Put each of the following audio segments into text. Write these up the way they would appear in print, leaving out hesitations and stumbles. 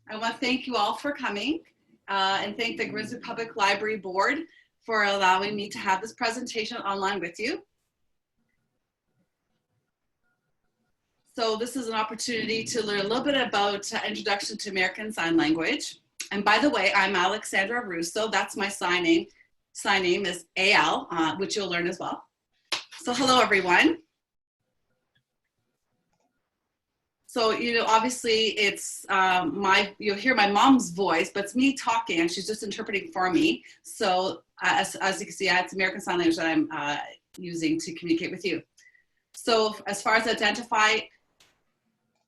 I want to thank you all for coming and thank the Grizzly Public Library Board for allowing me to have this presentation online with you. So this is an opportunity to learn a little bit about Introduction to American Sign Language. And by the way, I'm Alexandra Russo. That's my sign name. Sign name is AL, which you'll learn as well. So hello, everyone. So, obviously it's you'll hear my mom's voice, but it's me talking and she's just interpreting for me. So as you can see, it's American Sign Language that I'm using to communicate with you. So as far as identify,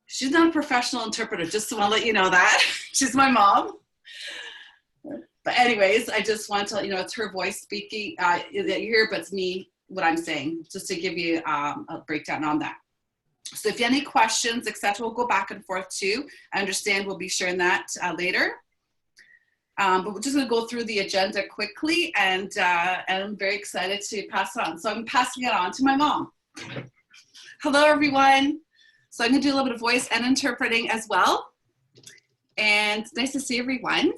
she's not a professional interpreter, just to want to let you know that. She's my mom. But anyways, I just want to, it's her voice speaking that you hear, but it's me, what I'm saying, just to give you a breakdown on that. So if you have any questions, etc., we'll go back and forth too. I understand we'll be sharing that later. But we're just going to go through the agenda quickly, and I'm very excited to pass it on. So I'm passing it on to my mom. Hello, everyone. So I'm going to do a little bit of voice and interpreting as well. And it's nice to see everyone.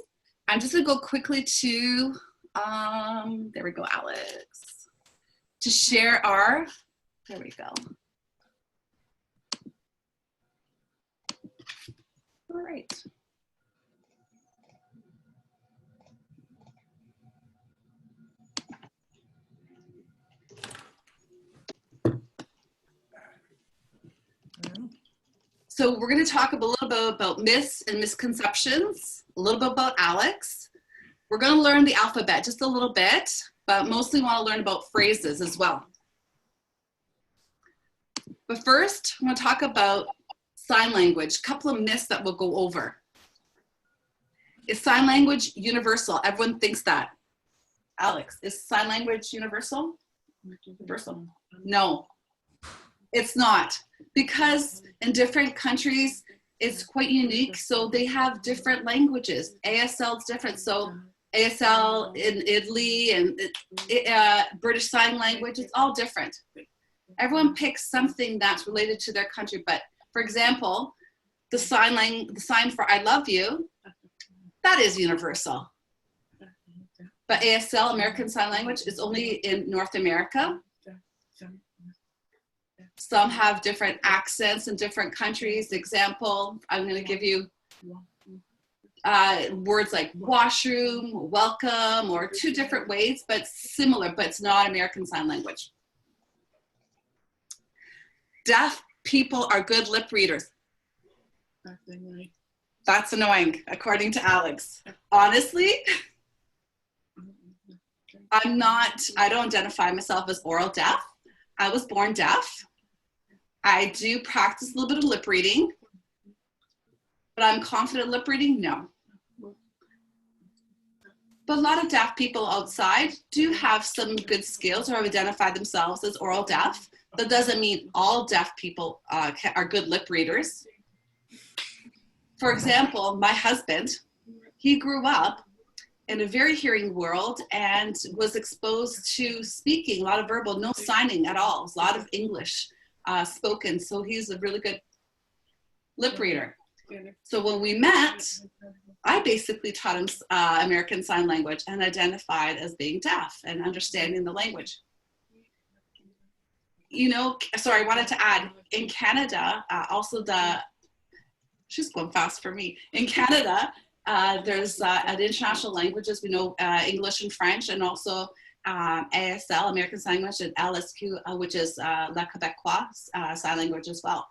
I'm just going to go quickly to, there we go, Alex, to share our, there we go. All right. So we're going to talk a little bit about myths and misconceptions, a little bit about Alex. We're going to learn the alphabet just a little bit, but mostly want to learn about phrases as well. But first, I'm going to talk about sign language, a couple of myths that we'll go over. Is sign language universal? Everyone thinks that. Alex, is sign language universal? Universal. No, it's not. Because in different countries, it's quite unique. So they have different languages. ASL is different. So ASL in Italy and British Sign Language, it's all different. Everyone picks something that's related to their country. But for example, the sign for I love you, that is universal. But ASL, American Sign Language, is only in North America. Some have different accents in different countries. Example, I'm going to give you words like washroom, welcome, or two different ways, but similar, but it's not American Sign Language. Deaf people are good lip readers. That's annoying, according to Alex. Honestly, I don't identify myself as oral deaf. I was born deaf. I do practice a little bit of lip reading, but I'm confident lip reading, no. But a lot of deaf people outside do have some good skills or identify themselves as oral deaf. That doesn't mean all deaf people are good lip readers. For example, my husband, he grew up in a very hearing world and was exposed to speaking, a lot of verbal, no signing at all, a lot of English spoken. So he's a really good lip reader. So when we met, I basically taught him American Sign Language and identified as being deaf and understanding the language. Sorry, I wanted to add, in Canada, also she's going fast for me. In Canada, there's international languages. We know English and French, and also ASL, American Sign Language, and LSQ, which is La Quebecois Sign Language as well.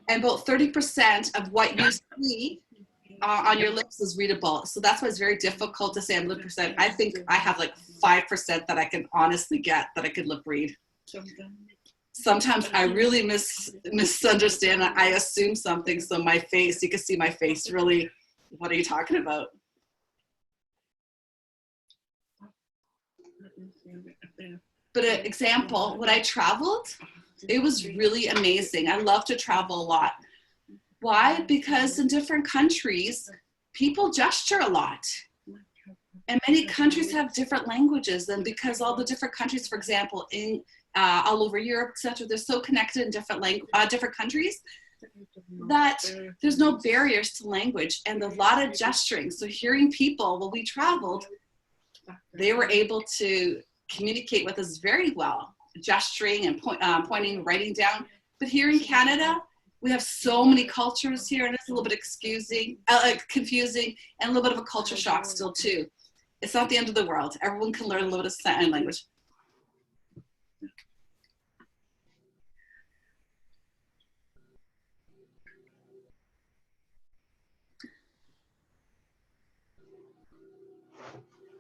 And about 30% of what you see on your lips is readable. So that's why it's very difficult to say I'm lip percent. I think I have like 5% that I can honestly get that I could lip read. Sometimes I really misunderstand. I assume something. So my face, you can see my face really, what are you talking about? But an example, when I traveled, it was really amazing. I love to travel a lot. Why? Because in different countries, people gesture a lot. And many countries have different languages. And because all the different countries, for example, in all over Europe, etc. They're so connected in different countries that there's no barriers to language and a lot of gesturing. So hearing people, when we traveled, they were able to communicate with us very well, gesturing and pointing, writing down. But here in Canada, we have so many cultures here, and it's a little bit confusing, and a little bit of a culture shock still too. It's not the end of the world. Everyone can learn a little bit of sign language.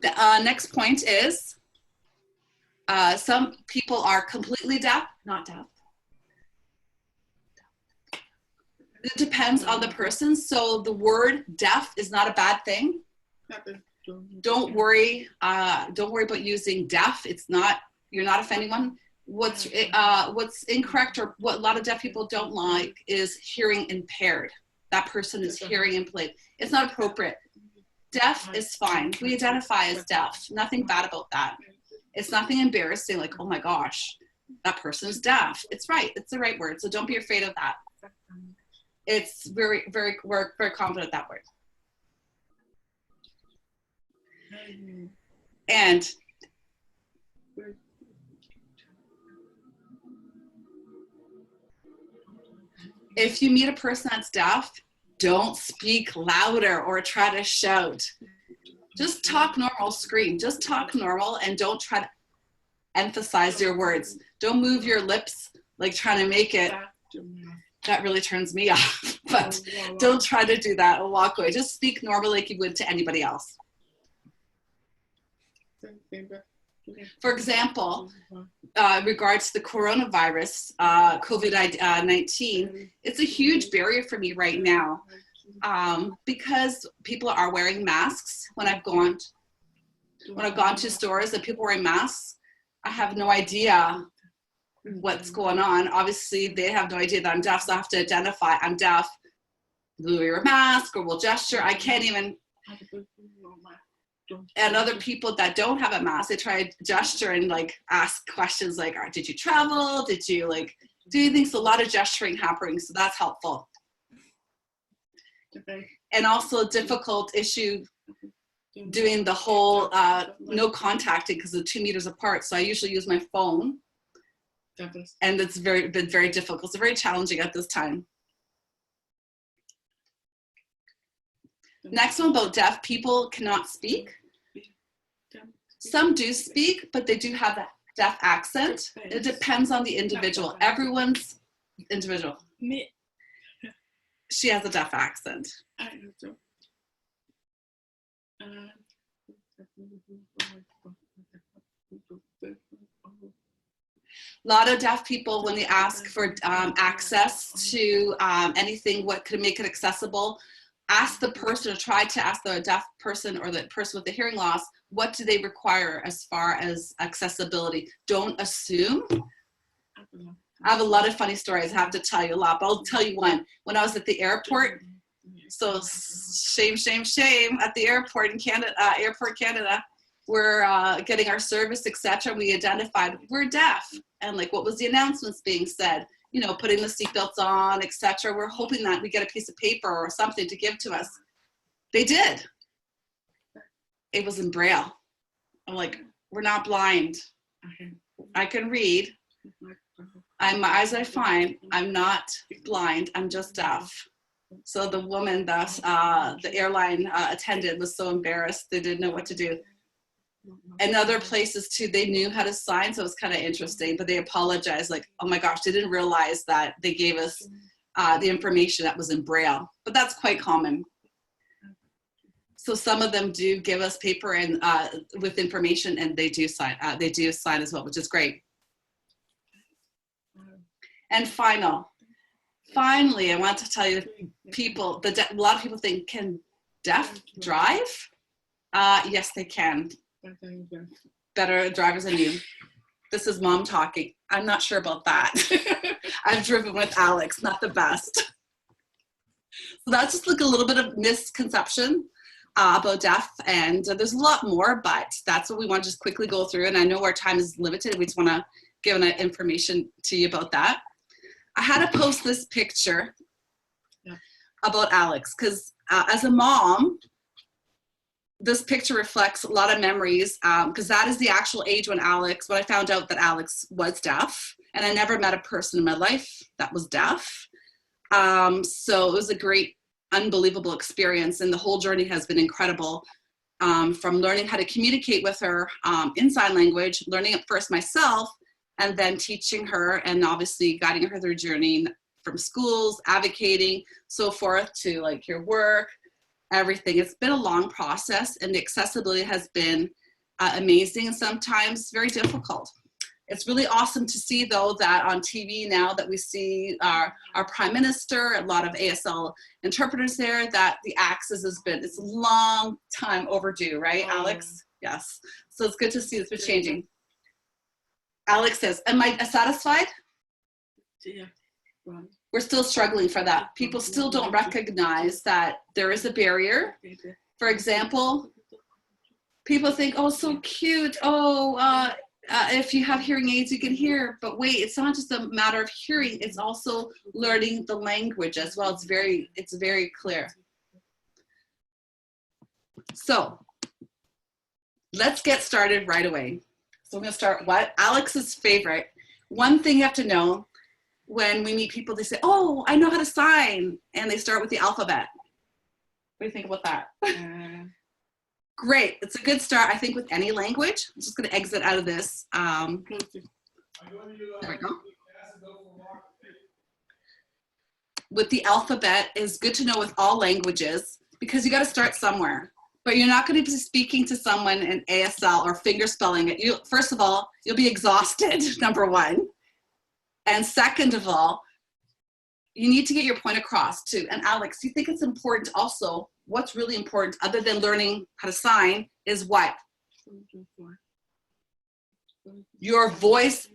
The next point is some people are completely deaf, not deaf. It depends on the person. So the word deaf is not a bad thing. Don't worry about using deaf. It's not, you're not offending one. What's incorrect, or what a lot of deaf people don't like, is hearing impaired. That person is hearing impaired. It's not appropriate. Deaf is fine. We identify as deaf. Nothing bad about that. It's nothing embarrassing, like, oh my gosh, that person's deaf. It's right. It's the right word. So don't be afraid of that. It's we're very confident that word. And if you meet a person that's deaf, don't speak louder or try to shout. Just talk normal, scream. Just talk normal, and don't try to emphasize your words. Don't move your lips like trying to make it. That really turns me off. But don't try to do that or walk away. Just speak normal like you would to anybody else. For example, regards to the coronavirus, COVID-19, it's a huge barrier for me right now because people are wearing masks. When I've gone to stores and people wearing masks, I have no idea what's going on. Obviously, they have no idea that I'm deaf, so I have to identify I'm deaf. We'll wear a mask or we'll gesture. I can't even. And other people that don't have a mask, they try to gesture and like ask questions like, did you travel? Did you like do anything? So a lot of gesturing happening, so that's helpful. Okay. And also a difficult issue doing the whole no contacting because they're 2 meters apart. So I usually use my phone, and it's been very difficult. It's very challenging at this time. Next one about deaf people cannot speak. Some do speak, but they do have a deaf accent. It depends on the individual. Everyone's individual. She has a deaf accent. A lot of deaf people, when they ask for access to anything, what could make it accessible, ask the person, or try to ask the deaf person or the person with the hearing loss, what do they require as far as accessibility? Don't assume. I have a lot of funny stories. I have to tell you a lot, but I'll tell you one. When I was at the airport, so shame at the airport in Canada, Airport Canada, we're getting our service, etc. We identified we're deaf, and like what was the announcements being said? You know, putting the seatbelts on, etc. We're hoping that we get a piece of paper or something to give to us. They did. It was in Braille. I'm like, we're not blind. I can read. My eyes are fine. I'm not blind. I'm just deaf. So the woman that the airline attendant was so embarrassed. They didn't know what to do. And other places too, they knew how to sign, so it was kind of interesting, but they apologized like, oh my gosh, they didn't realize that they gave us the information that was in Braille, but that's quite common. So some of them do give us paper and with information, and they do sign as well, which is great. And finally, I want to tell you, people, a lot of people think, can deaf drive? Yes, they can. Better drivers than you. This is mom talking. I'm not sure about that. I've driven with Alex, not the best. So that's just like a little bit of misconception about deaf, and there's a lot more, but that's what we want to just quickly go through. And I know our time is limited. We just want to given that information to you about that. I had to post this picture about Aleks because as a mom, this picture reflects a lot of memories because that is the actual age when I found out that Aleks was deaf, and I never met a person in my life that was deaf. So it was a great, unbelievable experience, and the whole journey has been incredible. From learning how to communicate with her in sign language, learning it first myself, and then teaching her and obviously guiding her through journey from schools, advocating, so forth, to like your work, everything. It's been a long process, and the accessibility has been amazing and sometimes very difficult. It's really awesome to see, though, that on TV now that we see our Prime Minister, a lot of ASL interpreters there, that the access has been, it's a long time overdue, right, Aleks? Yes. So it's good to see it's been changing. Aleks says, am I satisfied? Yeah. We're still struggling for that. People still don't recognize that there is a barrier. For example, people think, oh, so cute. Oh, if you have hearing aids, you can hear. But wait, it's not just a matter of hearing. It's also learning the language as well. It's very clear. So let's get started right away. So I'm going to start what? Alex's favorite. One thing you have to know when we meet people, they say, oh, I know how to sign. And they start with the alphabet. What do you think about that? Great. It's a good start, I think, with any language. I'm just going to exit out of this. There we go. With the alphabet, is good to know with all languages because you got to start somewhere. But you're not going to be speaking to someone in ASL or finger spelling it. First of all, you'll be exhausted, number one. And second of all, you need to get your point across too. And Aleks, you think it's important also, what's really important other than learning how to sign is what? Your voice.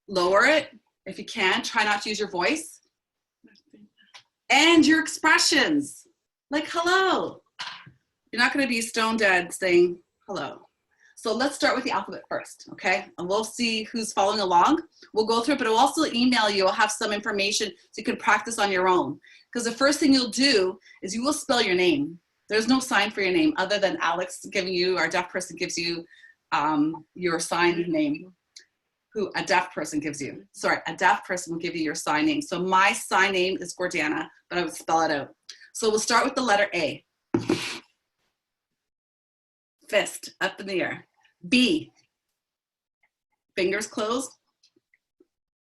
Lower it if you can. Try not to use your voice. And your expressions. Like hello. You're not going to be stone dead saying hello. So let's start with the alphabet first, okay? And we'll see who's following along. We'll go through it, but I'll also email you. I'll have some information so you can practice on your own. Because the first thing you'll do is you will spell your name. There's no sign for your name other than Aleks giving you, our deaf person gives you your sign name. Who a deaf person gives you. Sorry, a deaf person will give you your sign name. So my sign name is Gordana, but I would spell it out. So we'll start with the letter A. Fist, up in the air. B, fingers closed.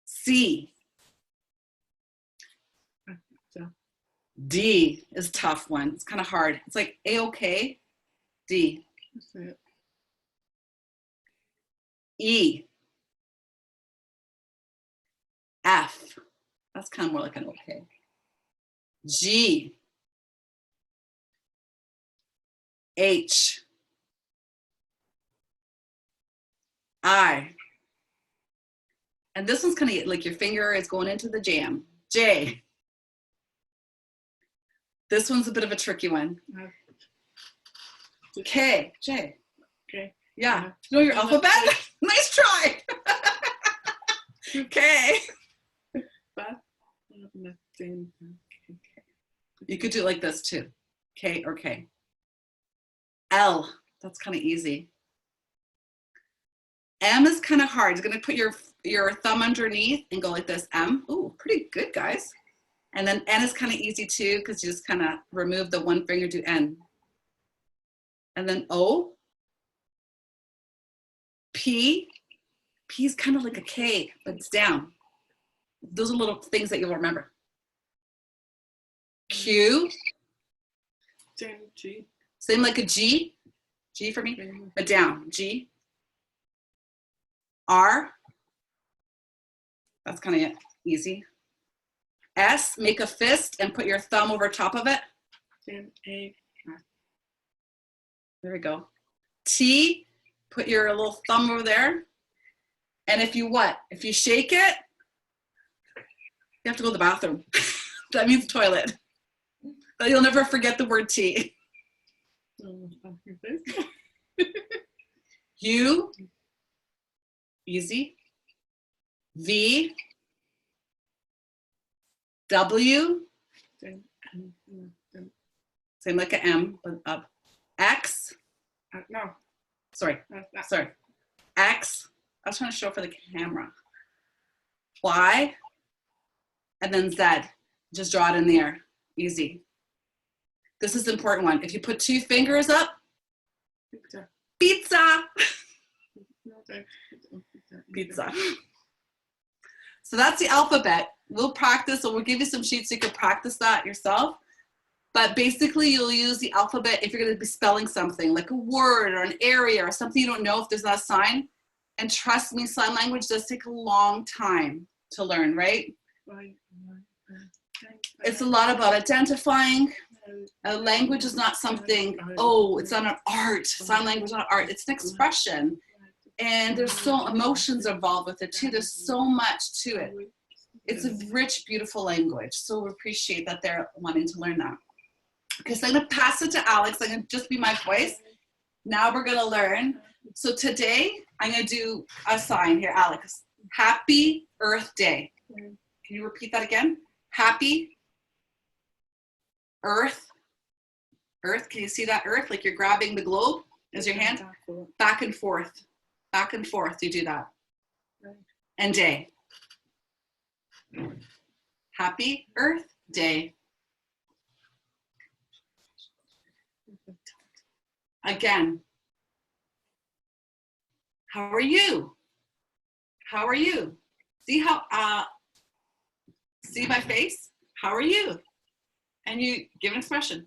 C. D is a tough one. It's kind of hard. It's like A-OK, D. E. F. That's kind of more like an OK. G. H. I. And this one's kind of like your finger is going into the jam. J. This one's a bit of a tricky one. K. J. Okay. Yeah. You know your alphabet? Nice try. K. You could do it like this too. K or K. L. That's kind of easy. M is kind of hard. You're going to put your thumb underneath and go like this. M. Ooh, pretty good, guys. And then N is kind of easy too because you just kind of remove the one finger to N. And then O. P. P is kind of like a K, but it's down. Those are little things that you'll remember. Q. G. Same like a G. G for me, but down. G. R. That's kind of easy. S, make a fist and put your thumb over top of it. A. There we go. T, put your little thumb over there. And if you shake it, you have to go to the bathroom. That means toilet. But you'll never forget the word T. U, easy. V, W, same like an M, but up. X, no. sorry, X, I was trying to show for the camera. Y, and then Z. Just draw it in the air, easy. This is the important one. If you put 2 fingers up, pizza. Pizza. So that's the alphabet. We'll practice, or we'll give you some sheets so you can practice that yourself. But basically, you'll use the alphabet if you're going to be spelling something, like a word or an area or something you don't know if there's not a sign. And trust me, sign language does take a long time to learn, right? It's a lot about identifying. A language is not something, oh, it's not an art. Sign language is not art. It's an expression. And there's so emotions involved with it too. There's so much to it. It's a rich, beautiful language. So we appreciate that they're wanting to learn that. Okay, so I'm going to pass it to Alex. I'm going to just be my voice. Now we're going to learn. So today I'm going to do a sign here, Alex. Happy Earth Day. Can you repeat that again? Happy Earth. Earth, can you see that Earth? Like you're grabbing the globe as your hand? Back and forth. Back and forth, you do that. And day. Happy Earth Day. Again. How are you? How are you? See how, see my face? How are you? And you give an expression.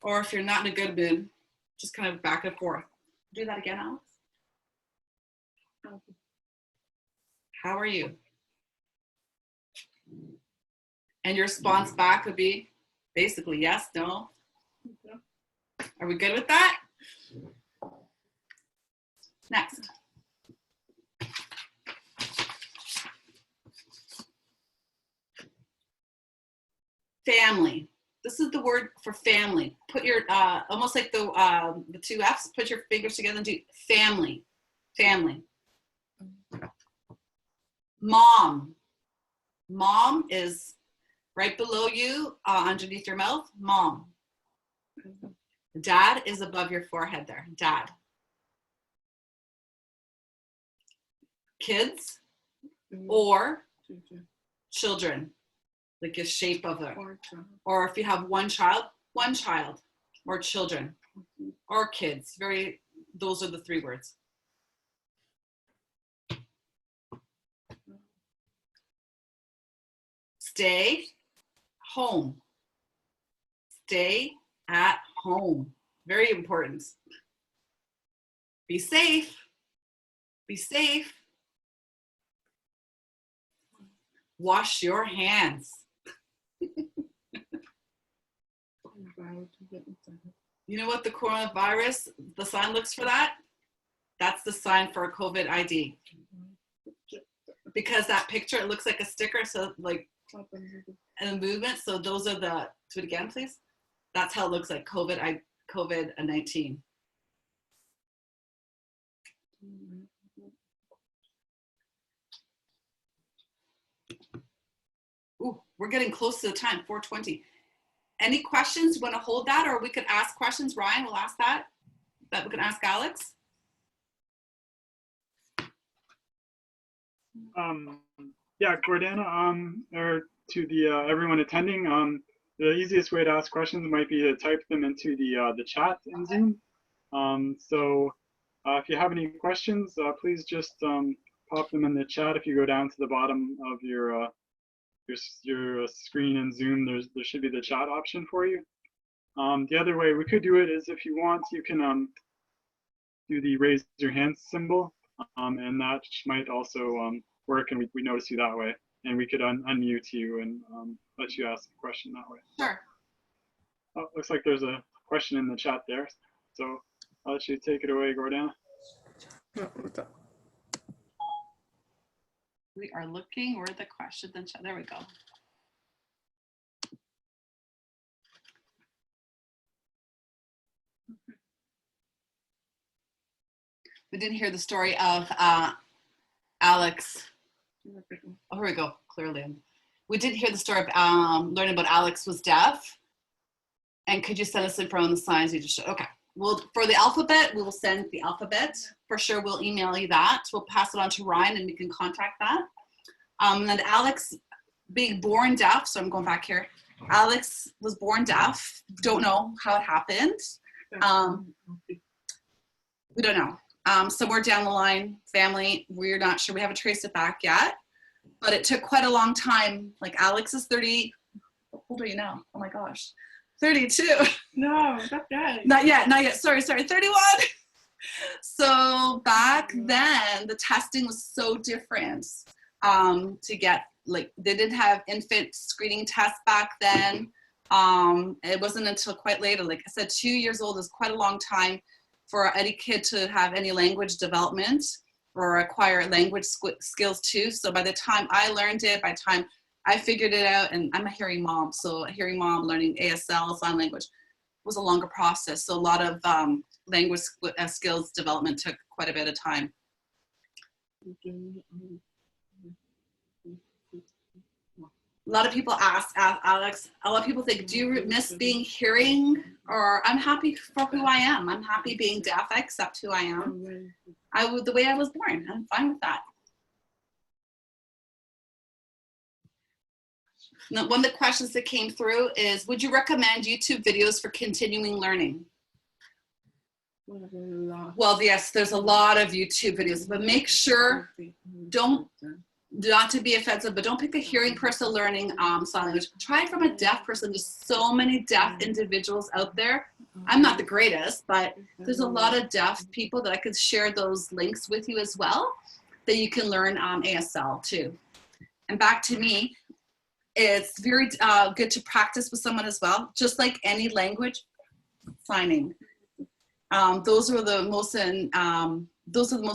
Or if you're not in a good mood, just kind of back and forth. Do that again, Alex. How are you? And your response back would be basically yes, no. Are we good with that? Next. Family. This is the word for family. Put your, almost like the 2 F's, put your fingers together and do family. Family. Mom. Mom is right below you, underneath your mouth. Mom. Dad is above your forehead there. Dad. Kids or children. Like a shape of it. Or if you have one child, or children, or kids. Those are the 3 words. Stay home. Stay at home. Very important. Be safe. Be safe. Wash your hands. You know what the coronavirus, the sign looks for that? That's the sign for a COVID ID. Because that picture, it looks like a sticker, so like, and the movement, so those are the, do it again, please. That's how it looks like COVID-19. Ooh, we're getting close to the time, 4:20. Any questions? You want to hold that, or we could ask questions? Ryan will ask that we can ask Alex. Yeah, Gordana, or to the everyone attending, the easiest way to ask questions might be to type them into the chat in Zoom. So if you have any questions, please just pop them in the chat. If you go down to the bottom of your screen in Zoom, there should be the chat option for you. The other way we could do it is, if you want, you can do the raise your hand symbol, and that might also work, and we notice you that way, and we could unmute you and let you ask a question that way. Sure. Oh, looks like there's a question in the chat there, so I'll let you take it away, Gordana. We are looking where the question, then there we go. We didn't hear the story of Alex. Oh, here we go. Clearly. We did hear the story of learning about Alex was deaf. And could you send us in from the signs you just showed? Okay. Well, for the alphabet, we will send the alphabet. For sure, we'll email you that. We'll pass it on to Ryan and we can contact that. And then Alex being born deaf. So I'm going back here. Alex was born deaf. Don't know how it happened. We don't know. Somewhere down the line, family, we're not sure. We haven't traced it back yet. But it took quite a long time. Like Alex is 30. How old are you now? Oh my gosh. 32. No, not yet. Not yet. Sorry, 31. So back then, the testing was so different to get, like, they didn't have infant screening tests back then. It wasn't until quite later, like I said, 2 years old is quite a long time for any kid to have any language development or acquire language skills too. So by the time I learned it, by the time I figured it out, and I'm a hearing mom, so a hearing mom learning ASL, sign language, was a longer process. So a lot of language skills development took quite a bit of time. A lot of people ask Alex, a lot of people think, do you miss being hearing? Or I'm happy for who I am. I'm happy being deaf. I accept who I am. The way I was born. I'm fine with that. Now, one of the questions that came through is, would you recommend YouTube videos for continuing learning? Well, yes, there's a lot of YouTube videos, but make sure, not to be offensive, but don't pick a hearing person learning sign language. Try it from a deaf person. There's so many deaf individuals out there. I'm not the greatest, but there's a lot of deaf people that I could share those links with you as well, that you can learn ASL too. And back to me, it's very good to practice with someone as well, just like any language, signing. Those are the most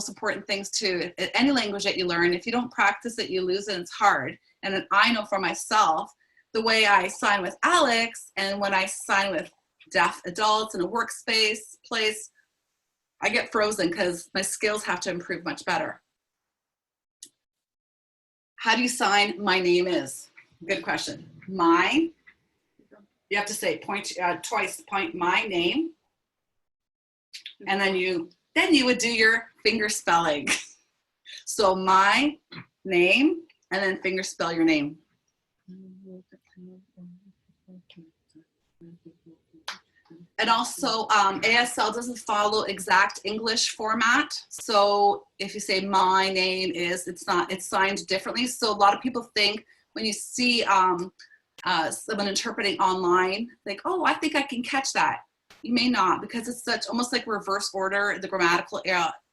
important things too. Any language that you learn, if you don't practice it, you lose it, and it's hard. And then I know for myself, the way I sign with Alex and when I sign with deaf adults in a workspace place, I get frozen because my skills have to improve much better. How do you sign my name is? Good question. Mine, you have to say twice, point my name. And then you would do your finger spelling. So my name, and then finger spell your name. And also ASL doesn't follow exact English format. So if you say my name is, it's signed differently. So a lot of people think when you see someone interpreting online, like, oh, I think I can catch that. You may not, because it's such almost like reverse order. The grammatical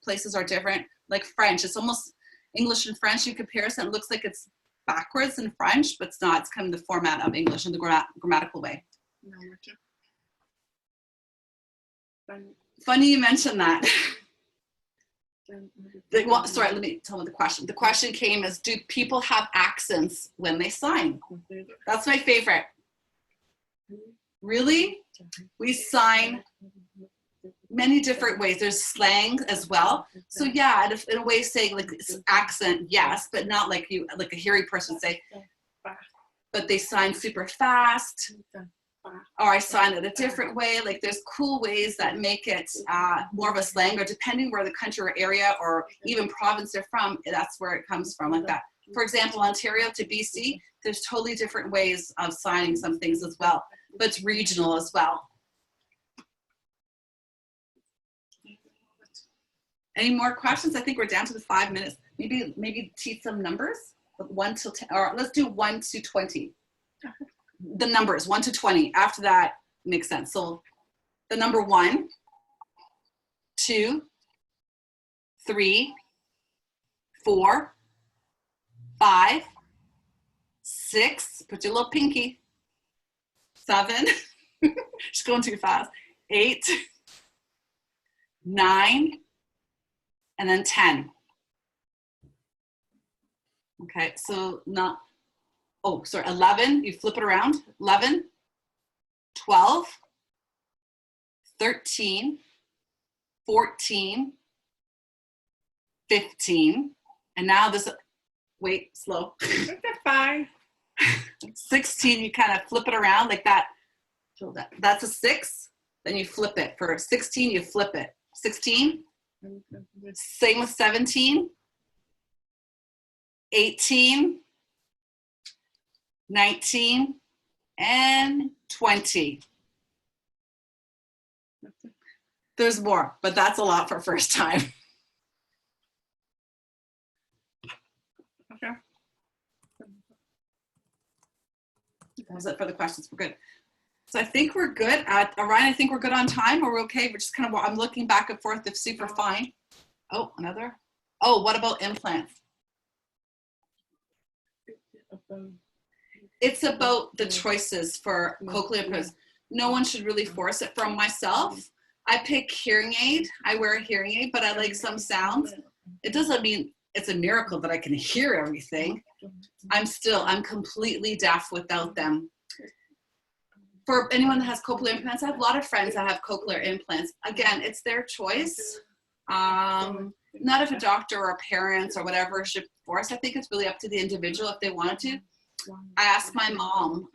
places are different. Like French, it's almost English and French in comparison. It looks like it's backwards in French, but it's not. It's kind of the format of English in the grammatical way. Funny you mentioned that. Sorry, let me tell me the question. The question came as, do people have accents when they sign? That's my favorite. Really? We sign many different ways. There's slang as well. So yeah, in a way saying like accent, yes, but not like a hearing person say, but they sign super fast, or I sign it a different way. Like there's cool ways that make it more of a slang, or depending where the country or area or even province they're from, that's where it comes from, like that. For example, Ontario to BC, there's totally different ways of signing some things as well, but it's regional as well. Any more questions? I think we're down to the 5 minutes. Maybe teach some numbers, 1 to 10, or let's do 1 to 20. The numbers 1 to 20. After that makes sense. So the number 1, 2, 3, 4, 5, 6. Put your little pinky. 7. She's going too fast. 8, 9, and then 10. Okay, so not. Oh, sorry, 11, you flip it around, 11, 12, 13, 14, 15, And now this, wait, slow. That's a 5. 16, you kind of flip it around like that. So that's a 6. Then you flip it. For 16, you flip it. 16. Same with 17. 18. 19. And 20. There's more, but that's a lot for first time. Okay. That was it for the questions. We're good. So I think we're good. Orion, I think we're good on time. Are we okay? We're just kind of, I'm looking back and forth to see if we're fine. Oh, another. Oh, what about implants? It's about the choices for cochlear implants. No one should really force it. From myself, I pick hearing aid. I wear a hearing aid, but I like some sounds. It doesn't mean it's a miracle that I can hear everything. I'm completely deaf without them. For anyone that has cochlear implants, I have a lot of friends that have cochlear implants. Again, it's their choice. Not if a doctor or parents or whatever should force. I think it's really up to the individual if they wanted to. I asked my mom,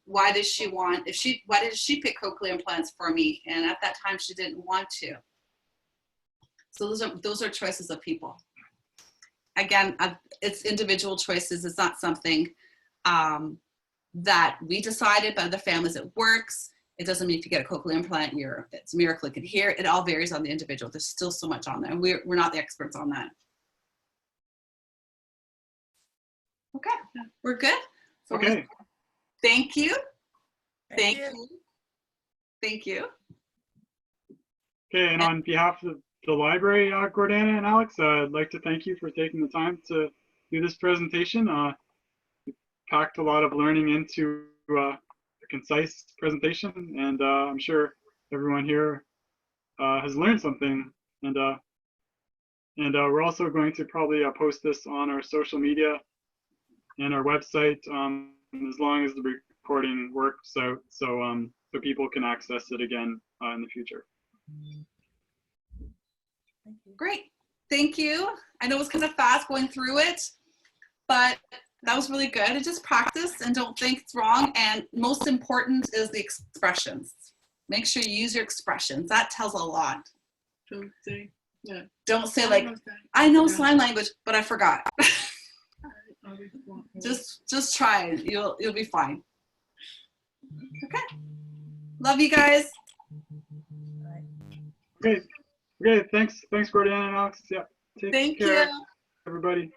why did she pick cochlear implants for me? And at that time, she didn't want to. So those are choices of people. Again, it's individual choices. It's not something that we decided, but other families it works. It doesn't mean if you get a cochlear implant, it's a miracle you can hear. It all varies on the individual. There's still so much on there. We're not the experts on that. Okay, we're good. So Okay. Thank you. Thank you. Thank you. Okay, and on behalf of the library, Gordana and Alex, I'd like to thank you for taking the time to do this presentation. You packed a lot of learning into a concise presentation, and I'm sure everyone here has learned something. And we're also going to probably post this on our social media and our website as long as the recording works out, so people can access it again in the future. Great. Thank you. I know it was kind of fast going through it, but that was really good. And just practice and don't think it's wrong. And most important is the expressions. Make sure you use your expressions. That tells a lot. Don't say like, I know sign language, but I forgot. Just try it. You'll be fine. Okay. Love you guys. Okay. Okay. Thanks, Gordana and Alex. Yeah. Take care, everybody.